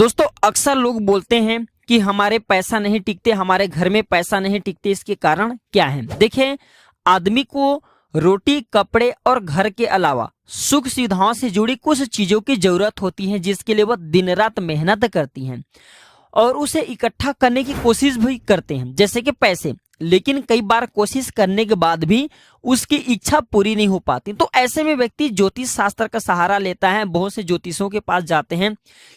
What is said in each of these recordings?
दोस्तों अक्सर लोग बोलते हैं कि हमारे पैसा नहीं टिकते, हमारे घर में पैसा नहीं टिकते। इसके कारण क्या है? देखिए, आदमी को रोटी, कपड़े और घर के अलावा सुख सुविधाओं से जुड़ी कुछ चीजों की जरूरत होती है, जिसके लिए वह दिन रात मेहनत करती हैं और उसे इकट्ठा करने की कोशिश भी करते हैं, जैसे कि पैसे। लेकिन कई बार कोशिश करने के बाद भी उसकी इच्छा पूरी नहीं हो पाती। तो ऐसे में व्यक्ति ज्योतिष शास्त्र का सहारा लेता है। बहुत से ज्योतिषों के पास जाते हैं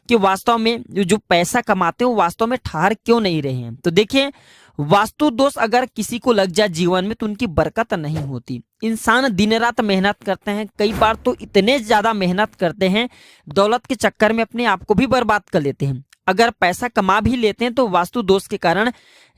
कि वास्तव में जो पैसा कमाते हैं वो वास्तव में ठहर क्यों नहीं रहे हैं। तो देखिए, वास्तु दोष अगर किसी को लग जाए जीवन में तो उनकी बरकत नहीं होती। इंसान दिन रात मेहनत करते हैं, कई बार तो इतने ज्यादा मेहनत करते हैं, दौलत के चक्कर में अपने आप को भी बर्बाद कर लेते हैं। अगर पैसा कमा भी लेते हैं तो वास्तु दोष के कारण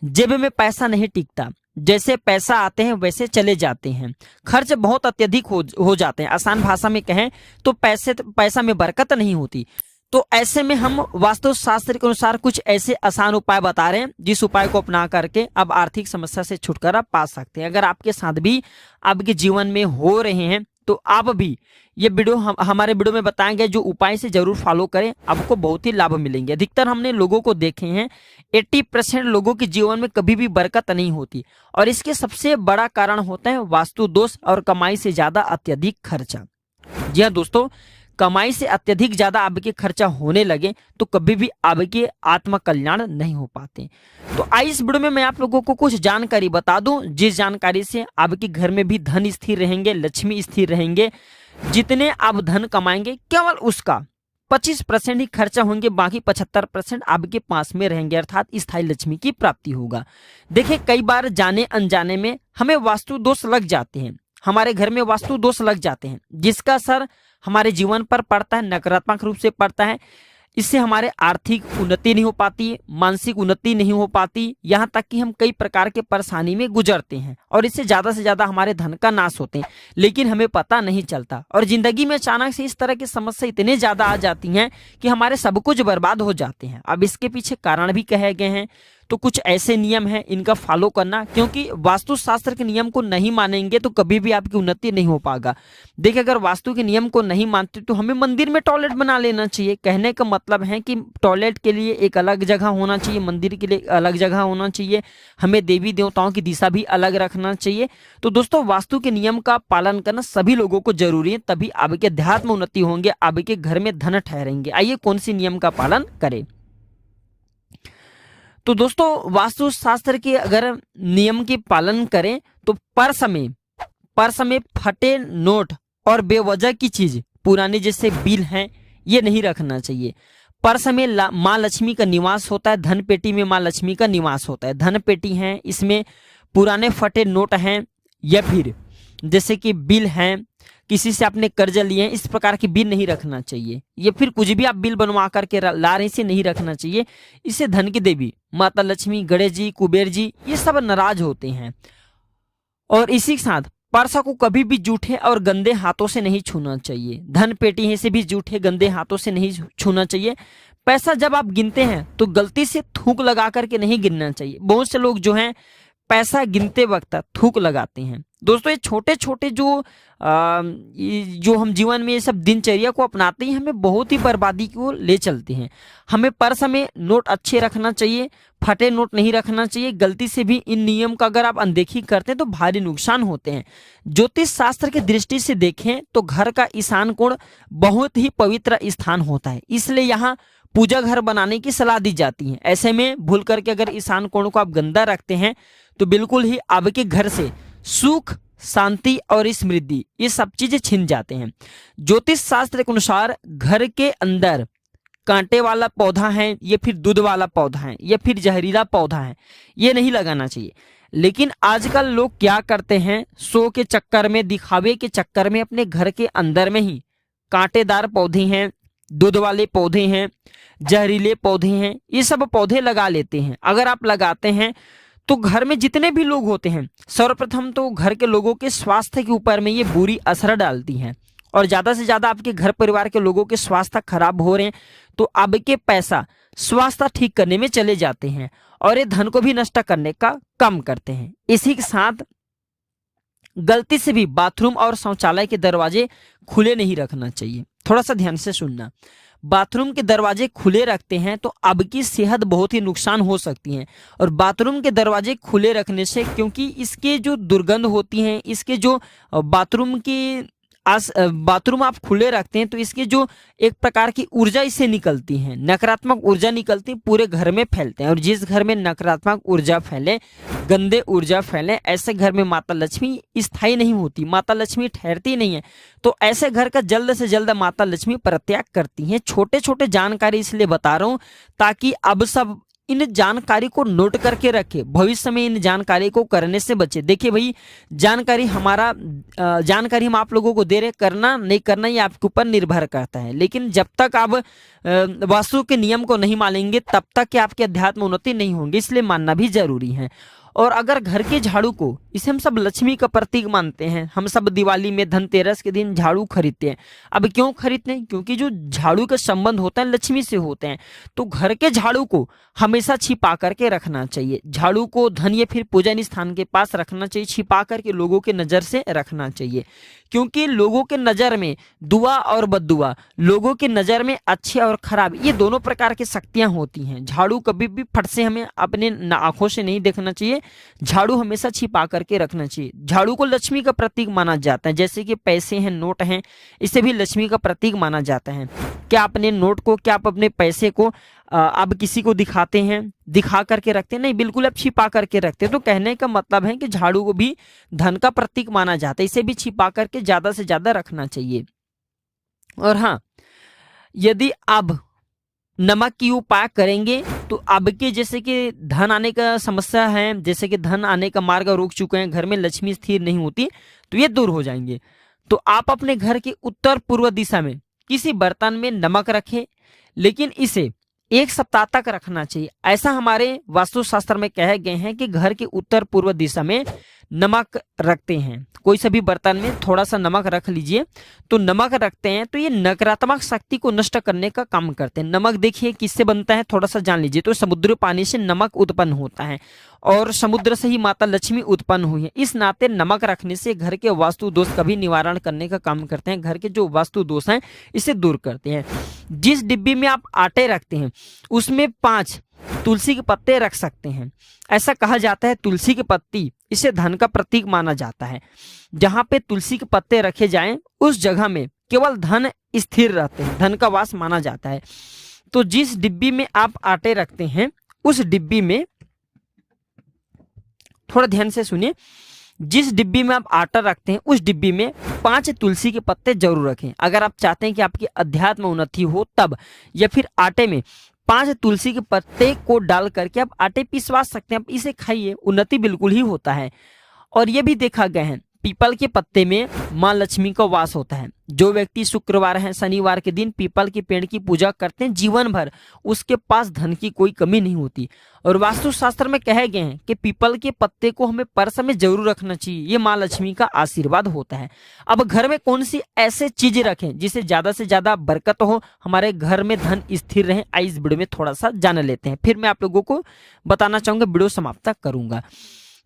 जेब में पैसा नहीं टिकता। जैसे पैसा आते हैं वैसे चले जाते हैं, खर्च बहुत अत्यधिक हो जाते हैं। आसान भाषा में कहें तो पैसा में बरकत नहीं होती। तो ऐसे में हम वास्तु शास्त्र के अनुसार कुछ ऐसे आसान उपाय बता रहे हैं, जिस उपाय को अपना करके अब आर्थिक समस्या से छुटकारा पा सकते हैं। अगर आपके साथ भी आपके जीवन में हो रहे हैं तो आप भी ये वीडियो हमारे वीडियो में बताएंगे जो उपाय से जरूर फॉलो करें, आपको बहुत ही लाभ मिलेंगे। अधिकतर हमने लोगों को देखे हैं 80% लोगों के जीवन में कभी भी बरकत नहीं होती और इसके सबसे बड़ा कारण होता है वास्तु दोष और कमाई से ज्यादा अत्यधिक खर्चा। जी हाँ दोस्तों, कमाई से अत्यधिक ज्यादा आपके खर्चा होने लगे तो कभी भी आपके आत्म कल्याण नहीं हो पाते। तो आइए इस वीडियो में मैं आप लोगों को कुछ जानकारी बता दूं, जिस जानकारी से आपके घर में भी धन स्थिर रहेंगे, लक्ष्मी स्थिर रहेंगे। जितने आप धन कमाएंगे केवल उसका 25% ही खर्चा होंगे, बाकी 75% आपके पास में रहेंगे, अर्थात स्थायी लक्ष्मी की प्राप्ति होगा। देखिए, कई बार जाने अनजाने में हमें वास्तु दोष लग जाते हैं, हमारे घर में वास्तु दोष लग जाते हैं, जिसका असर हमारे जीवन पर पड़ता है, नकारात्मक रूप से पड़ता है। इससे हमारे आर्थिक उन्नति नहीं हो पाती, मानसिक उन्नति नहीं हो पाती, यहाँ तक कि हम कई प्रकार के परेशानी में गुजरते हैं और इससे ज्यादा हमारे धन का नाश होते हैं, लेकिन हमें पता नहीं चलता। और जिंदगी में अचानक से इस तरह की समस्या इतने ज्यादा आ जाती हैं कि हमारे सब कुछ बर्बाद हो जाते हैं। अब इसके पीछे कारण भी कहे गए हैं, तो कुछ ऐसे नियम हैं, इनका फॉलो करना, क्योंकि वास्तु शास्त्र के नियम को नहीं मानेंगे तो कभी भी आपकी उन्नति नहीं हो पाएगा। देखिए, अगर वास्तु के नियम को नहीं मानते तो हमें मंदिर में टॉयलेट बना लेना चाहिए। कहने का मतलब है कि टॉयलेट के लिए एक अलग जगह होना चाहिए, मंदिर के लिए अलग जगह होना चाहिए, हमें देवी देवताओं की दिशा भी अलग रखना चाहिए। तो दोस्तों, वास्तु के नियम का पालन करना सभी लोगों को जरूरी है, तभी आपके अध्यात्म उन्नति होंगे, आपके घर में धन ठहरेंगे। आइए कौन सी नियम का पालन करें। तो दोस्तों, वास्तु शास्त्र के अगर नियम के पालन करें तो पर्स में फटे नोट और बेवजह की चीज, पुराने जैसे बिल हैं, ये नहीं रखना चाहिए। पर्स में माँ लक्ष्मी का निवास होता है, धन पेटी में माँ लक्ष्मी का निवास होता है। धन पेटी है, इसमें पुराने फटे नोट हैं या फिर जैसे कि बिल हैं, किसी से आपने कर्ज लिए हैं, इस प्रकार की बिल नहीं रखना चाहिए। या फिर कुछ भी आप बिल बनवा करके ला रहे से नहीं रखना चाहिए। इससे धन की देवी माता लक्ष्मी, गणेश जी, कुबेर जी, ये सब नाराज होते हैं। और इसी के साथ पर्स को कभी भी जूठे और गंदे हाथों से नहीं छूना चाहिए। धन पेटी है से भी जूठे गंदे हाथों से नहीं छूना चाहिए। पैसा जब आप गिनते हैं तो गलती से थूक लगा करके नहीं गिनना चाहिए। बहुत से लोग जो हैं पैसा गिनते वक्त थूक लगाते हैं। दोस्तों, ये छोटे छोटे जो हम जीवन में ये सब दिनचर्या को अपनाते हैं, हमें बहुत ही बर्बादी को ले चलते हैं। हमें पर्स में नोट अच्छे रखना चाहिए, फटे नोट नहीं रखना चाहिए। गलती से भी इन नियम का अगर आप अनदेखी करते हैं तो भारी नुकसान होते हैं। ज्योतिष शास्त्र की दृष्टि से देखें तो घर का ईशान कोण बहुत ही पवित्र स्थान होता है, इसलिए यहाँ पूजा घर बनाने की सलाह दी जाती है। ऐसे में भूल करके अगर ईशान कोण को आप गंदा रखते हैं तो बिल्कुल ही आपके घर से सुख, शांति और समृद्धि, ये सब चीजें छिन जाते हैं। ज्योतिष शास्त्र के अनुसार घर के अंदर कांटे वाला पौधा है या फिर दूध वाला पौधा है या फिर जहरीला पौधा है, ये नहीं लगाना चाहिए। लेकिन आजकल लोग क्या करते हैं, शो के चक्कर में, दिखावे के चक्कर में अपने घर के अंदर में ही कांटेदार पौधे हैं, दूध वाले पौधे हैं, जहरीले पौधे हैं, ये सब पौधे लगा लेते हैं। अगर आप लगाते हैं तो घर में जितने भी लोग होते हैं, सर्वप्रथम तो घर के लोगों के स्वास्थ्य के ऊपर में ये बुरी असर डालती हैं और ज्यादा से ज्यादा आपके घर परिवार के लोगों के स्वास्थ्य खराब हो रहे हैं तो आपके पैसा स्वास्थ्य ठीक करने में चले जाते हैं और ये धन को भी नष्ट करने का काम करते हैं। इसी के साथ गलती से भी बाथरूम और शौचालय के दरवाजे खुले नहीं रखना चाहिए। थोड़ा सा ध्यान से सुनना। बाथरूम के दरवाजे खुले रखते हैं तो आपकी सेहत बहुत ही नुकसान हो सकती है। और बाथरूम के दरवाजे खुले रखने से, क्योंकि इसके जो दुर्गंध होती हैं, इसके जो बाथरूम की बाथरूम आप खुले रखते हैं तो इसके जो एक प्रकार की ऊर्जा इससे निकलती है, नकारात्मक ऊर्जा निकलती है, पूरे घर में फैलते हैं। और जिस घर में नकारात्मक ऊर्जा फैले, गंदे ऊर्जा फैले, ऐसे घर में माता लक्ष्मी स्थायी नहीं होती, माता लक्ष्मी ठहरती नहीं है। तो ऐसे घर का जल्द से जल्द माता लक्ष्मी परित्याग करती हैं। छोटे छोटे जानकारी इसलिए बता रहा हूँ ताकि अब सब इन जानकारी को नोट करके रखे, भविष्य में इन जानकारी को करने से बचे। देखिए भाई, जानकारी हम आप लोगों को दे रहे, करना नहीं करना ये आपके ऊपर निर्भर करता है। लेकिन जब तक आप वास्तु के नियम को नहीं मानेंगे तब तक कि आपकी अध्यात्म उन्नति नहीं होंगी, इसलिए मानना भी जरूरी है। और अगर घर के झाड़ू को, इसे हम सब लक्ष्मी का प्रतीक मानते हैं, हम सब दिवाली में धनतेरस के दिन झाड़ू खरीदते हैं। अब क्यों खरीदते हैं? क्योंकि जो झाड़ू का संबंध होता है लक्ष्मी से होते हैं। तो घर के झाड़ू को हमेशा छिपा करके रखना चाहिए। झाड़ू को धन या फिर पूजन स्थान के पास रखना चाहिए, छिपा करके लोगों के नजर से रखना चाहिए। क्योंकि लोगों के नजर में दुआ और बद्दुआ, लोगों के नजर में अच्छे और खराब, ये दोनों प्रकार की शक्तियां होती हैं। झाड़ू कभी भी फट से हमें अपने आंखों से नहीं देखना चाहिए, झाड़ू हमेशा छिपा करके रखना चाहिए। झाड़ू को लक्ष्मी का प्रतीक माना जाता है, जैसे कि पैसे हैं, नोट हैं, इसे भी लक्ष्मी का प्रतीक माना जाता है। क्या अपने नोट को, क्या आप अपने पैसे को आप किसी को दिखाते हैं, दिखा करके रखते हैं? नहीं, बिल्कुल आप छिपा करके रखते हैं। तो कहने का मतलब है कि झाड़ू को भी धन का प्रतीक माना जाता है, इसे भी छिपा करके ज्यादा से ज्यादा रखना चाहिए। और हाँ, यदि आप नमक की उपाय करेंगे तो आपके जैसे कि धन आने का समस्या है, जैसे कि धन आने का मार्ग रोक चुके हैं, घर में लक्ष्मी स्थिर नहीं होती, तो ये दूर हो जाएंगे। तो आप अपने घर के उत्तर पूर्व दिशा में किसी बर्तन में नमक रखें, लेकिन इसे 1 सप्ताह तक रखना चाहिए। ऐसा हमारे वास्तुशास्त्र में कहे गए हैं कि घर के उत्तर पूर्व दिशा में नमक रखते हैं, कोई सभी बर्तन में थोड़ा सा नमक रख लीजिए। तो नमक रखते हैं तो ये नकारात्मक शक्ति को नष्ट करने का काम करते हैं। नमक देखिए किससे बनता है, थोड़ा सा जान लीजिए। तो समुद्री पानी से नमक उत्पन्न होता है और समुद्र से ही माता लक्ष्मी उत्पन्न हुई है। इस नाते नमक रखने से घर के वास्तु दोष का भी निवारण करने का काम करते हैं, घर के जो वास्तु दोष हैं इसे दूर करते हैं। जिस डिब्बी में आप आटे रखते हैं उसमें 5 तुलसी के पत्ते रख सकते हैं। ऐसा कहा जाता है तुलसी की पत्ती इसे धन का प्रतीक माना जाता है। जहां पे तुलसी के पत्ते रखे जाएं उस जगह में केवल धन स्थिर रहते हैं, धन का वास माना जाता है। तो जिस डिब्बी में आप आटे रखते हैं उस डिब्बी में, थोड़ा ध्यान से सुनिए, जिस डिब्बी में आप आटा रखते हैं उस डिब्बी में 5 तुलसी के पत्ते जरूर रखें। अगर आप चाहते हैं कि आपकी अध्यात्म उन्नति हो तब, या फिर आटे में 5 तुलसी के पत्ते को डाल करके आप आटे पिसवा सकते हैं। आप इसे खाइए, उन्नति बिल्कुल ही होता है। और ये भी देखा गया है पीपल के पत्ते में माँ लक्ष्मी का वास होता है। जो व्यक्ति शुक्रवार है, शनिवार के दिन पीपल के पेड़ की पूजा करते हैं, जीवन भर उसके पास धन की कोई कमी नहीं होती। और वास्तुशास्त्र में कहे गए हैं कि पीपल के पत्ते को हमें पर्स में जरूर रखना चाहिए, ये माँ लक्ष्मी का आशीर्वाद होता है। अब घर में कौन सी ऐसे चीजें रखें जिससे ज्यादा से ज्यादा बरकत हो, हमारे घर में धन स्थिर रहे, आई इस वीडियो में थोड़ा सा जान लेते हैं, फिर मैं आप लोगों को बताना चाहूंगा, वीडियो समाप्त करूंगा।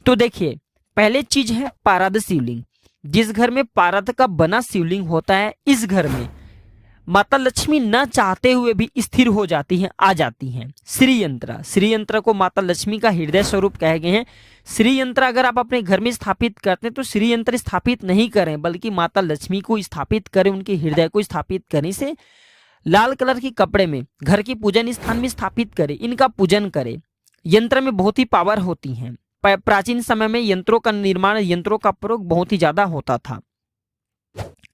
तो देखिए, पहले चीज है पारद शिवलिंग। जिस घर में पारद का बना शिवलिंग होता है, इस घर में माता लक्ष्मी न चाहते हुए भी स्थिर हो जाती हैं, आ जाती हैं। श्री यंत्र, श्री यंत्र को माता लक्ष्मी का हृदय स्वरूप कहे गए हैं। श्री यंत्र अगर आप अपने घर में स्थापित करते हैं तो श्री यंत्र स्थापित नहीं करें, बल्कि माता लक्ष्मी को स्थापित करें, उनके हृदय को स्थापित करने से लाल कलर के कपड़े में घर के पूजन स्थान में स्थापित करें, इनका पूजन करें। यंत्र में बहुत ही पावर होती है। प्राचीन समय में यंत्रों का निर्माण, यंत्रों का प्रयोग बहुत ही ज्यादा होता था।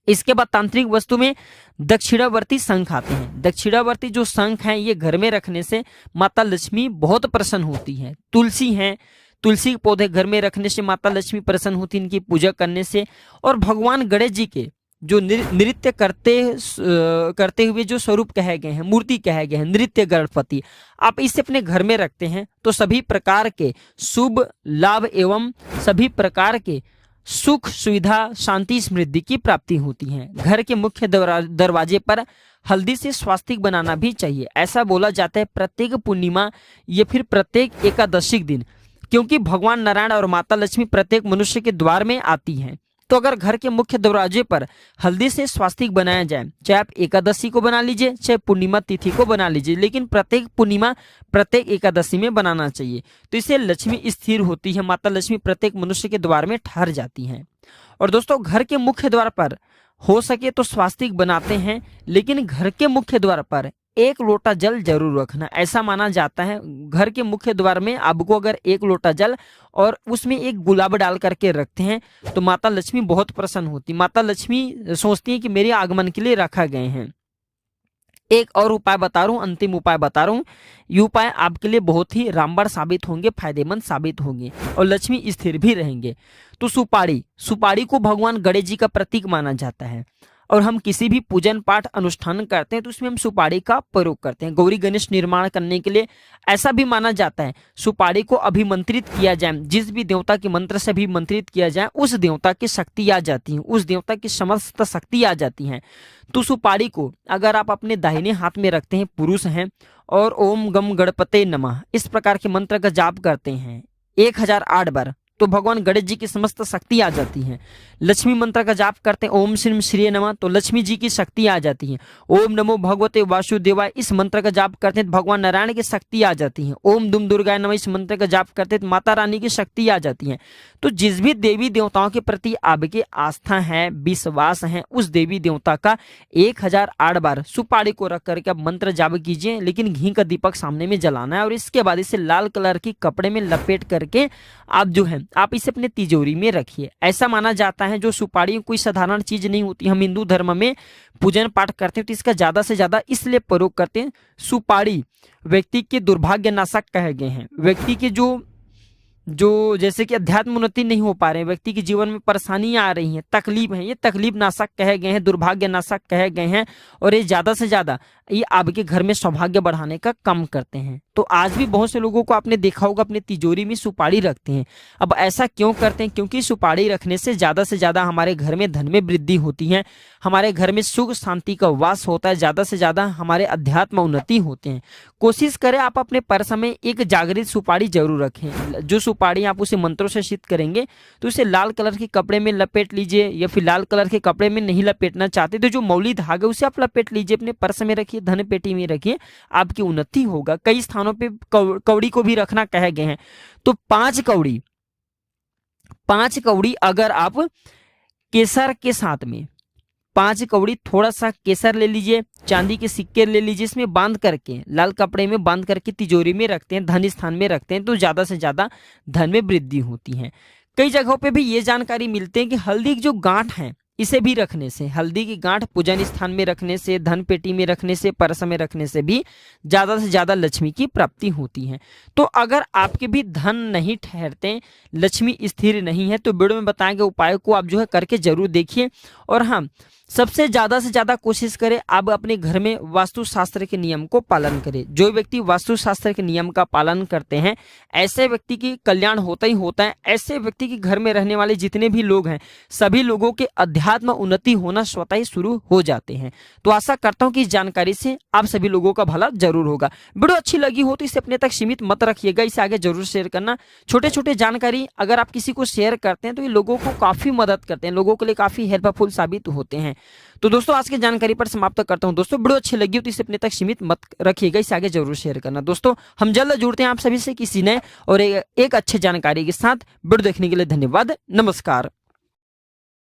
इसके बाद तांत्रिक वस्तु में दक्षिणावर्ती शंख आते हैं। दक्षिणावर्ती जो शंख हैं ये घर में रखने से माता लक्ष्मी बहुत प्रसन्न होती है। तुलसी है, तुलसी के पौधे घर में रखने से माता लक्ष्मी प्रसन्न होती है, इनकी पूजा करने से। और भगवान गणेश जी के जो नृत्य करते हुए जो स्वरूप कहे गए हैं, मूर्ति कहे गए हैं, नृत्य गणपति, आप इसे अपने घर में रखते हैं तो सभी प्रकार के शुभ लाभ एवं सभी प्रकार के सुख सुविधा शांति समृद्धि की प्राप्ति होती है। घर के मुख्य दरवाजे पर हल्दी से स्वास्तिक बनाना भी चाहिए। ऐसा बोला जाता है प्रत्येक पूर्णिमा या फिर प्रत्येक एकादशी दिन, क्योंकि भगवान नारायण और माता लक्ष्मी प्रत्येक मनुष्य के द्वार में आती हैं। तो अगर घर के मुख्य दरवाजे पर हल्दी से स्वास्तिक बनाया जाए, चाहे आप एकादशी को बना लीजिए, चाहे पूर्णिमा तिथि को बना लीजिए, लेकिन प्रत्येक पूर्णिमा प्रत्येक एकादशी में बनाना चाहिए। तो इससे लक्ष्मी स्थिर होती है, माता लक्ष्मी प्रत्येक मनुष्य के द्वार में ठहर जाती हैं। और दोस्तों घर के मुख्य द्वार पर हो सके तो स्वास्तिक बनाते हैं, लेकिन घर के मुख्य द्वार पर 1 लोटा जल जरूर रखना। ऐसा माना जाता है घर के मुख्य द्वार में आपको अगर 1 लोटा जल और उसमें 1 गुलाब डाल करके रखते हैं तो माता लक्ष्मी बहुत प्रसन्न होती। माता लक्ष्मी सोचती है कि मेरे आगमन के लिए रखा गए हैं। एक और उपाय बता रहा हूँ, अंतिम उपाय बता रहा हूँ। ये उपाय आपके लिए बहुत ही रामबाण साबित होंगे, फायदेमंद साबित होंगे और लक्ष्मी स्थिर भी रहेंगे। तो सुपारी को भगवान गणेश जी का प्रतीक माना जाता है और हम किसी भी पूजन पाठ अनुष्ठान करते हैं तो उसमें हम सुपारी का प्रयोग करते हैं। गौरी गणेश निर्माण करने के लिए ऐसा भी माना जाता है सुपारी को अभिमंत्रित किया जाए, जिस भी देवता के मंत्र से अभिमंत्रित किया जाए उस देवता की शक्ति आ जाती है, उस देवता की समस्त शक्ति आ जाती है। तो सुपारी को अगर आप अपने दाहिने हाथ में रखते हैं, पुरुष हैं, और ओम गम गणपते नमः इस प्रकार के मंत्र का जाप करते हैं 1008 बार, तो भगवान गणेश जी की समस्त शक्ति आ जाती है। लक्ष्मी मंत्र का जाप करते हैं ओम श्रीम श्री नमः, तो लक्ष्मी जी की शक्ति आ जाती है। ओम नमो भगवते वासुदेवाय इस मंत्र का जाप करते हैं तो भगवान नारायण की शक्ति आ जाती है। ओम दुम दुर्गाय नमः इस मंत्र का जाप करते हैं तो माता रानी की शक्ति आ जाती है। तो जिस भी देवी देवताओं के प्रति आपकी आस्था है, विश्वास है, उस देवी देवता का 1008 बार सुपारी को रख करके आप मंत्र जाप कीजिए, लेकिन घी का दीपक सामने में जलाना है और इसके बाद इसे लाल कलर की कपड़े में लपेट करके आप जो है आप इसे अपने तिजोरी में रखिए। ऐसा माना जाता है जो सुपारी कोई साधारण चीज नहीं होती। हम हिंदू धर्म में पूजन पाठ करते हैं तो इसका ज्यादा से ज्यादा इसलिए प्रयोग करते हैं। सुपारी व्यक्ति के दुर्भाग्य नाशक कहे गए हैं। व्यक्ति के जो जैसे कि अध्यात्म उन्नति नहीं हो पा रहे हैं, व्यक्ति के जीवन में परेशानियां आ रही हैं, तकलीफ है, ये तकलीफ नाशक कहे गए हैं, दुर्भाग्य नाशक कहे गए हैं और ये ज्यादा से ज्यादा ये आपके घर में सौभाग्य बढ़ाने का काम करते हैं। तो आज भी बहुत से लोगों को आपने देखा होगा अपने तिजोरी में सुपारी रखते हैं। अब ऐसा क्यों करते हैं? क्योंकि सुपारी रखने से ज्यादा हमारे घर में धन में वृद्धि होती है, हमारे घर में सुख शांति का वास होता है, ज्यादा से ज्यादा हमारे अध्यात्म उन्नति होते हैं। कोशिश करें आप अपने पर्स में एक जागृत सुपारी जरूर रखें। जो सुपारी आप उसे मंत्रों से सिद्ध करेंगे तो उसे लाल कलर के कपड़े में लपेट लीजिए, या फिर लाल कलर के कपड़े में नहीं लपेटना चाहते तो जो मौली धागा उसे आप लपेट लीजिए, अपने पर्स में रखिए, धन पेटी में रखिए, आपकी उन्नति होगा। कई स्थानों पे कौड़ी को भी रखना कहे गए हैं। तो 5 कौड़ी अगर आप केसर के साथ में 5 कौड़ी थोड़ा सा केसर ले लीजिए, चांदी के सिक्के ले लीजिए, इसमें बांध करके लाल कपड़े में बांध करके तिजोरी में रखते हैं, धन स्थान में रखते हैं तो ज्यादा से ज्यादा धन में वृद्धि होती है। कई जगहों पे भी ये जानकारी मिलती है कि हल्दी की जो गांठ है इसे भी रखने से, हल्दी की गांठ पूजन स्थान में रखने से, धन पेटी में रखने से, पर्स में रखने से भी ज्यादा से ज्यादा लक्ष्मी की प्राप्ति होती है। तो अगर आपके भी धन नहीं ठहरते, लक्ष्मी स्थिर नहीं है, तो वीडियो में बताए गए उपाय को आप जो है करके जरूर देखिए। और हाँ, सबसे ज्यादा से ज्यादा कोशिश करें आप अपने घर में वास्तुशास्त्र के नियम को पालन करें। जो व्यक्ति वास्तुशास्त्र के नियम का पालन करते हैं ऐसे व्यक्ति की कल्याण होता ही होता है। ऐसे व्यक्ति के घर में रहने वाले जितने भी लोग हैं सभी लोगों के अध्यात्म उन्नति होना स्वतः ही शुरू हो जाते हैं। तो आशा करता हूं कि इस जानकारी से आप सभी लोगों का भला जरूर होगा। वीडियो अच्छी लगी हो तो इसे अपने तक सीमित मत रखिएगा, इसे आगे जरूर शेयर करना। छोटे छोटे जानकारी अगर आप किसी को शेयर करते हैं तो ये लोगों को काफी मदद करते हैं, लोगों के लिए काफी हेल्पफुल साबित होते हैं। तो दोस्तों आज की जानकारी पर समाप्त करता हूं। दोस्तों वीडियो अच्छी लगी हो तो इसे अपने तक सीमित मत रखिएगा, इसे आगे जरूर शेयर करना। दोस्तों हम जल्द जुड़ते हैं आप सभी से किसी नए और एक अच्छे जानकारी के साथ। वीडियो देखने के लिए धन्यवाद। नमस्कार।